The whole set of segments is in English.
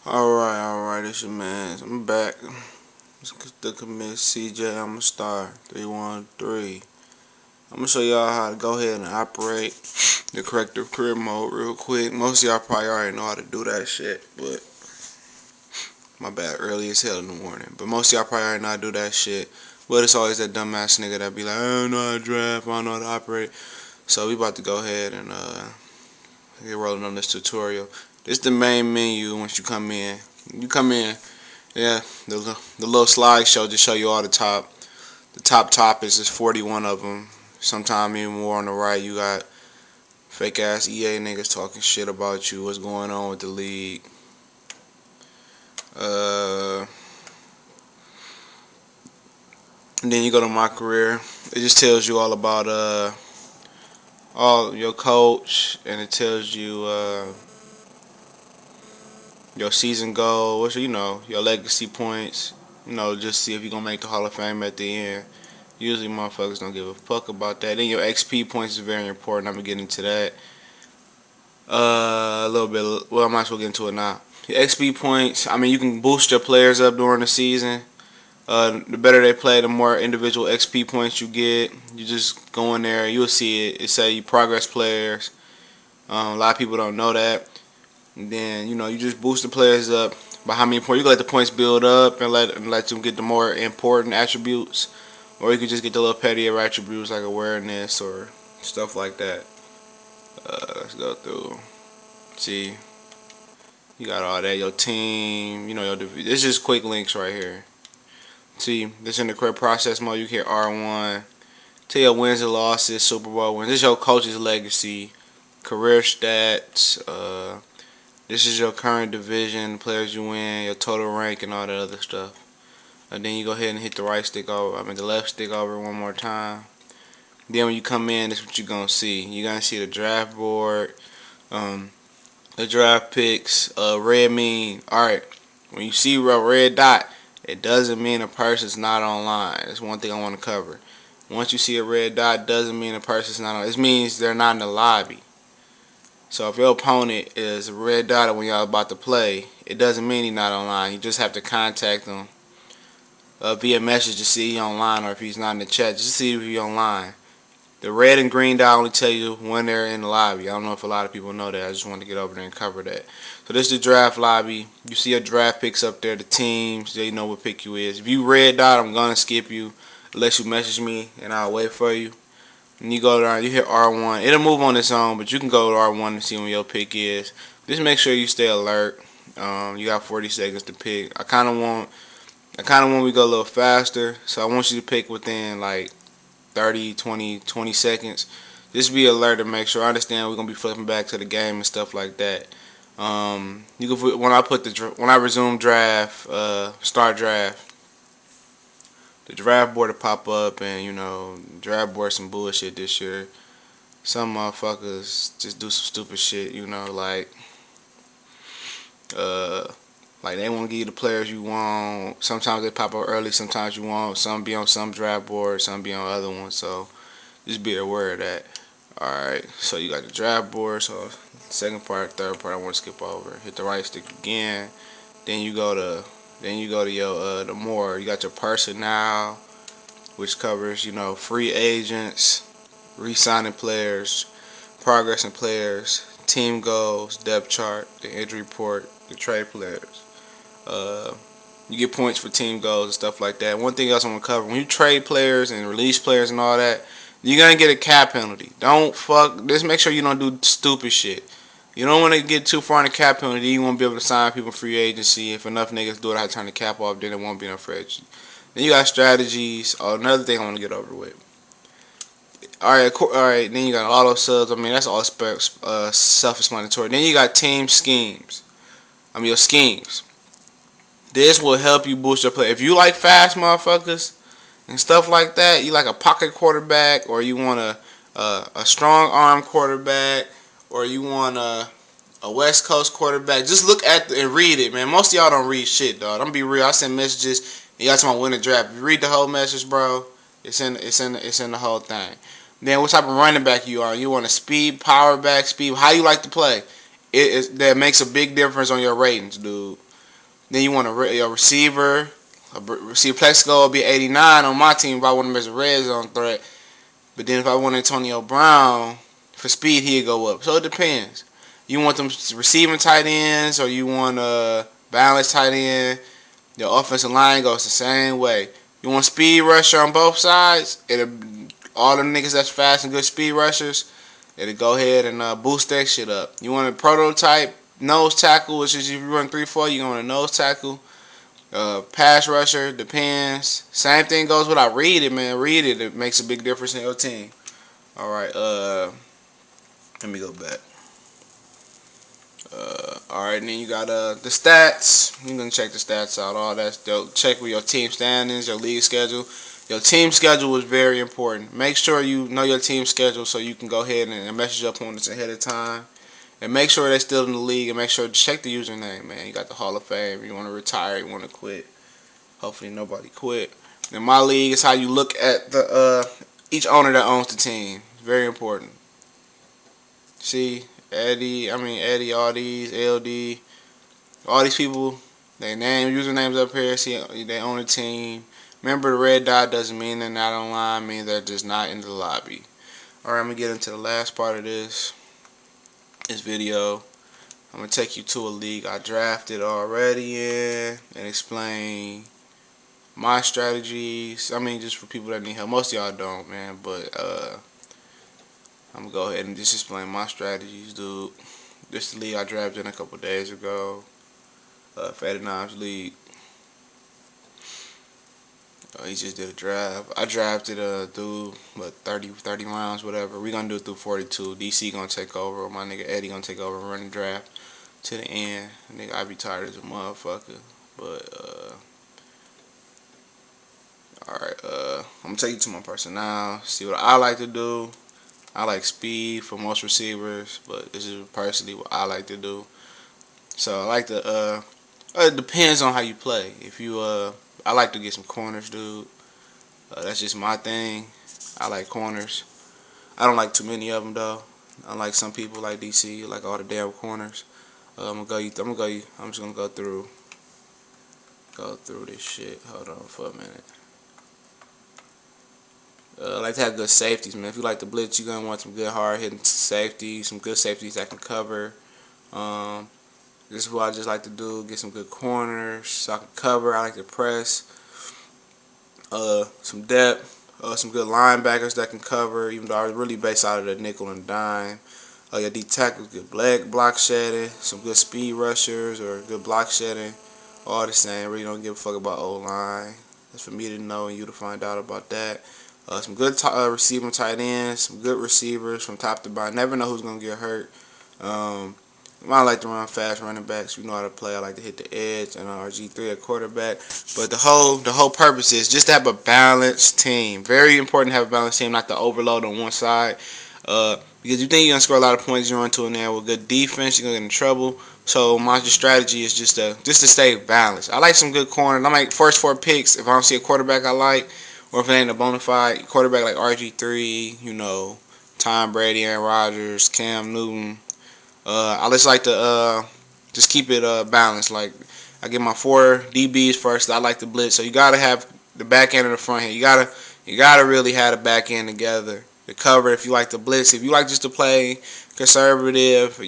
Alright, it's your man. I'm back. The commit CJ, I'm a star. 313. I'm gonna show y'all how to go ahead and operate the corrective career mode real quick. Most of y'all probably already know how to do that shit, but my bad, early as hell in the morning. But most of y'all probably already know how to do that shit. But it's always that dumbass nigga that be like, I don't know how to draft, I don't know how to operate. So we about to go ahead and get rolling on this tutorial. This is the main menu once you come in. You come in. Yeah, the little slideshow just show you all the top topics. There's 41 of them. Sometime even more on the right. You got fake ass EA niggas talking shit about you. What's going on with the league? Uh, and then you go to my career. It just tells you all about all your coach, and it tells you your season goal. What's your legacy points. Just see if you're gonna make the Hall of Fame at the end. Usually motherfuckers don't give a fuck about that. Then your XP points is very important. I'm gonna get into that. A little bit. Well, I might as well get into it now. Your XP points. I mean, you can boost your players up during the season. The better they play, the more individual XP points you get. You just go in there, you'll see it. It say you progress players. A lot of people don't know that. And then you just boost the players up by how many points. You can let the points build up and let them get the more important attributes, or you could just get the little pettier attributes like awareness or stuff like that. Let's go through. See, you got all that. Your team, this is just quick links right here. See, this in the career process mode. You hit R1. Tell your wins and losses, Super Bowl wins. This is your coach's legacy, career stats. This is your current division, players you win, your total rank, and all that other stuff. And then you go ahead and hit the the left stick over one more time. Then when you come in, this is what you're gonna see. You're gonna see the draft board, the draft picks. Red mean, alright, when you see a red dot, it doesn't mean a person's not online. That's one thing I want to cover. Once you see a red dot, doesn't mean a person's not on. It means they're not in the lobby. So if your opponent is a red dot when y'all about to play, it doesn't mean he's not online. You just have to contact him via message to see he's online, or if he's not in the chat, just see if he's online. The red and green dot only tell you when they're in the lobby. I don't know if a lot of people know that. I just wanted to get over there and cover that. So this is the draft lobby. You see your draft picks up there, the teams. They know what pick you is. If you red dot, I'm gonna skip you unless you message me, and I'll wait for you. And you go down, you hit R1. It'll move on its own, but you can go to R1 and see when your pick is. Just make sure you stay alert. You got 40 seconds to pick. I kind of want we go a little faster, so I want you to pick within like 30, 20 seconds. Just be alert to make sure. I understand we're gonna be flipping back to the game and stuff like that. You can when I resume draft, start draft. The draft board will pop up, and draft board some bullshit this year. Some motherfuckers just do some stupid shit, like they want to give you the players you want. Sometimes they pop up early, sometimes you won't. Some be on some draft board, some be on other ones. So just be aware of that. Alright, so you got the draft board. So second part, third part, I want to skip over. Hit the right stick again. Then you go to your the more. You got your personnel, which covers free agents, re-signing players, progressing players, team goals, depth chart, the injury report, the trade players. You get points for team goals and stuff like that. One thing else I'm gonna cover: when you trade players and release players and all that, you're gonna get a cap penalty. Just make sure you don't do stupid shit. You don't want to get too far in the cap penalty. You won't be able to sign people free agency. If enough niggas do it, I turn the cap off, then it won't be enough free agency. Then you got strategies. Oh, another thing I want to get over with. Alright. Then you got auto subs. I mean, that's all self-explanatory. Then you got team schemes. Your schemes. This will help you boost your play. If you like fast motherfuckers and stuff like that, you like a pocket quarterback, or you want a strong arm quarterback, or you want a West Coast quarterback. Just look at and read it, man. Most of y'all don't read shit, dog. I'm be real. I send messages. And y'all talking about winning draft. If you read the whole message, bro, it's in the whole thing. Then what type of running back you are? You want a speed, power back, speed. How you like to play? That makes a big difference on your ratings, dude. Then you want a receiver. Receiver play score will be 89 on my team if I want him as a red zone threat. But then if I want Antonio Brown for speed, he'd go up. So it depends. You want them receiving tight ends or you want a balanced tight end. Your offensive line goes the same way. You want speed rusher on both sides. All the niggas that's fast and good speed rushers, it'll go ahead and boost that shit up. You want a prototype nose tackle, which is if you run 3-4, you want a nose tackle. Pass rusher, depends. Same thing goes with I read it, man. Read it. It makes a big difference in your team. All right. Let me go back. All right, and then you got the stats. You're gonna check the stats out. All that. Check with your team standings, your league schedule. Your team schedule is very important. Make sure you know your team schedule so you can go ahead and message your opponents ahead of time. And make sure they're still in the league. And make sure to check the username, man. You got the Hall of Fame. You want to retire. You want to quit. Hopefully nobody quit. In my league, it's how you look at the each owner that owns the team. It's very important. See, Eddie, all these, LD, all these people, their usernames up here, see, they own a team. Remember, the red dot doesn't mean they're not online, it means they're just not in the lobby. Alright, I'm going to get into the last part of this video. I'm going to take you to a league I drafted already in and explain my strategies. Just for people that need help. Most of y'all don't, man, but I'm going to go ahead and just explain my strategies, dude. This is the league I drafted in a couple days ago. Fatty Knives League. He just did a draft. I drafted a dude, 30 rounds, whatever. We gonna do it through 42. DC gonna take over, or my nigga Eddie gonna take over and run the draft to the end. Nigga, I be tired as a motherfucker. But alright, I'm gonna take you to my personnel. See what I like to do. I like speed for most receivers, but this is personally what I like to do. So I like to it depends on how you play. If you I like to get some corners, dude. That's just my thing. I like corners. I don't like too many of them though. Unlike some people like DC, like all the damn corners. I'm just gonna go through this shit. Hold on for a minute. I like to have good safeties, man. If you like to blitz, you're gonna want some good hard hitting safeties, some good safeties that can cover. This is what I just like to do. Get some good corners so I can cover. I like to press. Some depth. Some good linebackers that can cover, even though I really base out of the nickel and dime. Your D tackles, good block shedding. Some good speed rushers or good block shedding. All the same. Really don't give a fuck about O-line. That's for me to know and you to find out about that. Some good receiving tight ends. Some good receivers from top to bottom. Never know who's going to get hurt. I like to run fast running backs. You know how to play. I like to hit the edge and RG3 at quarterback. But the whole purpose is just to have a balanced team. Very important to have a balanced team, not to overload on one side. Because you think you're gonna score a lot of points, you run to in there with good defense, you're gonna get in trouble. So my strategy is just to stay balanced. I like some good corners. I make first 4 picks if I don't see a quarterback I like, or if it ain't a bona fide quarterback like RG3, Tom Brady, Aaron Rodgers, Cam Newton. I just like to just keep it balanced. Like I get my 4 DBs first. I like to blitz, so you gotta have the back end and the front end. You gotta really have the back end together. The cover if you like to blitz. If you like just to play conservative,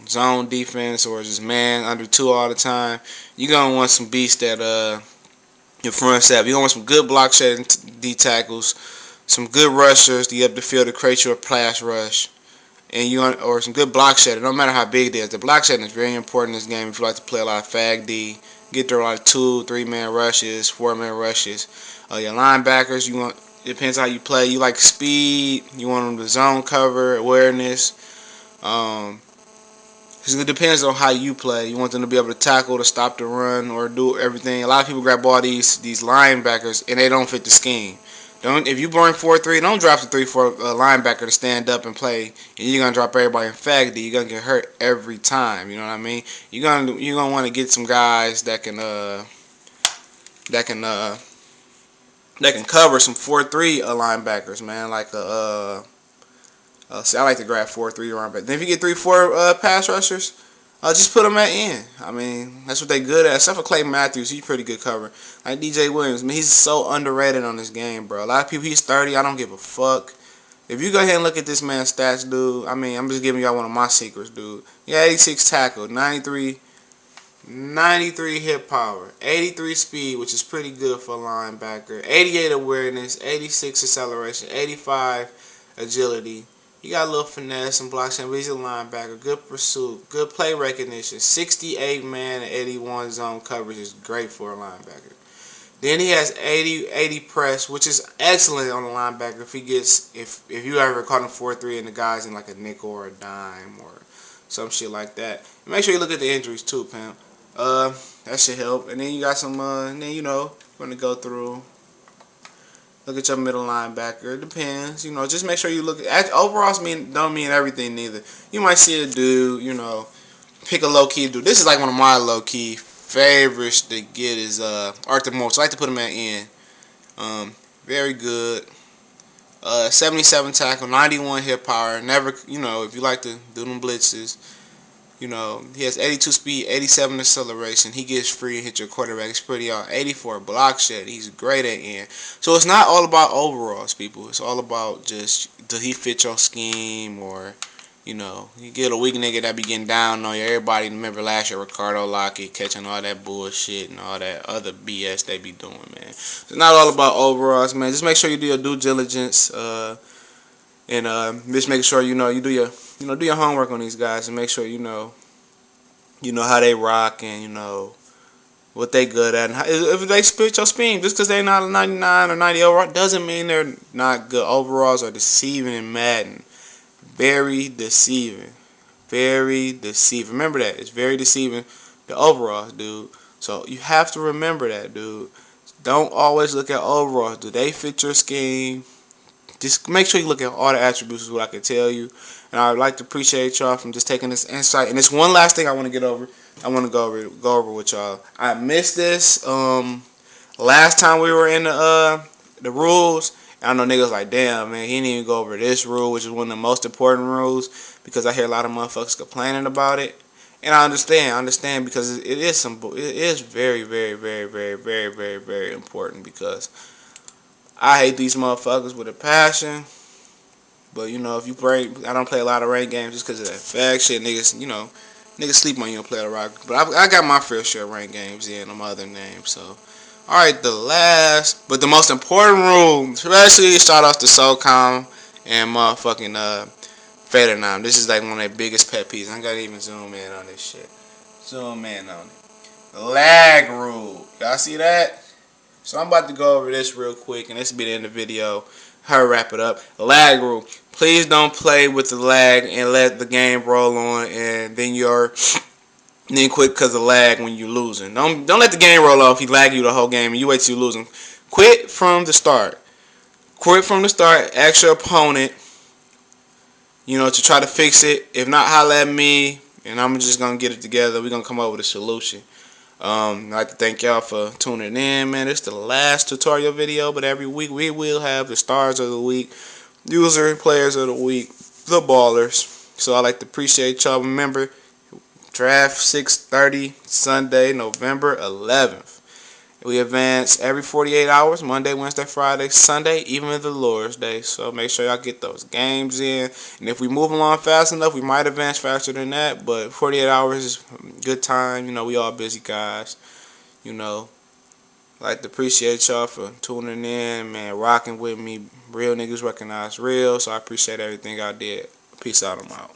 zone defense or just man under 2 all the time, you're gonna want some beasts at your front seven. You're gonna want some good block shedding D tackles, some good rushers to get up the field to create your pass rush. And or some good block shedding, no matter how big it is. The block shedding is very important in this game if you like to play a lot of fag D. Get there a lot of 2, 3-man rushes, 4-man rushes. Your linebackers, it depends how you play. You like speed, you want them to zone cover, awareness. It depends on how you play. You want them to be able to tackle, to stop the run, or do everything. A lot of people grab all these linebackers and they don't fit the scheme. If you burn 4-3, don't drop the 3-4 linebacker to stand up and play, and you're gonna drop everybody in fag D. You're gonna get hurt every time. You know what I mean? You're gonna want to get some guys that can cover some 4-3 linebackers, man. Like see, I like to grab 4-3 linebackers. Then if you get 3-4 pass rushers, Just put him at end. I mean, that's what they good at. Except for Clay Matthews, he's pretty good cover. Like DJ Williams, man, he's so underrated on this game, bro. A lot of people, he's 30. I don't give a fuck. If you go ahead and look at this man's stats, dude, I mean, I'm just giving y'all one of my secrets, dude. Yeah, 86 tackle, 93 hit power, 83 speed, which is pretty good for a linebacker, 88 awareness, 86 acceleration, 85 agility. He got a little finesse and blocks, but he's a linebacker. Good pursuit, good play recognition, 68 man and 81 zone coverage is great for a linebacker. Then he has 80 press, which is excellent on the linebacker if you ever caught him 4-3 and the guy's in like a nickel or a dime or some shit like that. And make sure you look at the injuries too, Pam. That should help. And then you got some, and then, you're going to go through, look at your middle linebacker. It depends, just make sure you look at, overalls don't mean everything neither. You might see a dude, pick a low-key dude. This is like one of my low-key favorites to get is Arthur Morris. I like to put him at end. Very good. 77 tackle, 91 hit power. Never, if you like to do them blitzes, he has 82 speed, 87 acceleration. He gets free and hit your quarterback. It's pretty out. 84 block shed. He's great at end. So it's not all about overalls, people. It's all about just, does he fit your scheme, or you get a weak nigga that be getting down on you. Everybody remember last year, Ricardo Lockett catching all that bullshit and all that other BS they be doing, man. It's not all about overalls, man. Just make sure you do your due diligence, and just make sure you do your homework on these guys, and make sure you know how they rock, and what they good at. And if they spit your spin, just because they not a 99 or 90 overall doesn't mean they're not good. Overalls are deceiving in Madden. Very deceiving. Very deceiving. Remember that. It's very deceiving. The overalls, dude. So you have to remember that, dude. Don't always look at overalls. Do they fit your scheme? Just make sure you look at all the attributes is what I can tell you. And I would like to appreciate y'all from just taking this insight. And there's one last thing I want to get over. I want to go over with y'all. I missed this last time we were in the rules. I know niggas like, damn, man, he didn't even go over this rule, which is one of the most important rules, because I hear a lot of motherfuckers complaining about it. And I understand because it is very, very, very, very, very, very, very important, because I hate these motherfuckers with a passion. But, if you break, I don't play a lot of rank games just because of that fact shit. Niggas sleep on you and play the rock. But I got my fair share of rank games in on my other names, so. Alright, the last, but the most important rule, especially shout outs to SoCom and motherfucking Federnam. This is like one of their biggest pet peeves. I gotta even zoom in on this shit. Zoom in on it. Lag rule. Y'all see that? So I'm about to go over this real quick, and this will be the end of the video. Her wrap it up. Lag rule. Please don't play with the lag and let the game roll on, and then quit because of lag when you're losing. Don't let the game roll off. He lag you the whole game and you wait till you're losing. Quit from the start. Quit from the start. Ask your opponent, to try to fix it. If not, holla at me, and I'm just gonna get it together. We're gonna come up with a solution. I'd like to thank y'all for tuning in, man. This is the last tutorial video, but every week we will have the stars of the week, user and players of the week, the ballers. So I'd like to appreciate y'all. Remember, draft 6:30 Sunday, November 11th. We advance every 48 hours, Monday, Wednesday, Friday, Sunday, even the Lord's Day. So make sure y'all get those games in. And if we move along fast enough, we might advance faster than that. But 48 hours is a good time. We all busy guys. I'd like to appreciate y'all for tuning in, man, rocking with me. Real niggas recognize real. So I appreciate everything I did. Peace out. I'm out.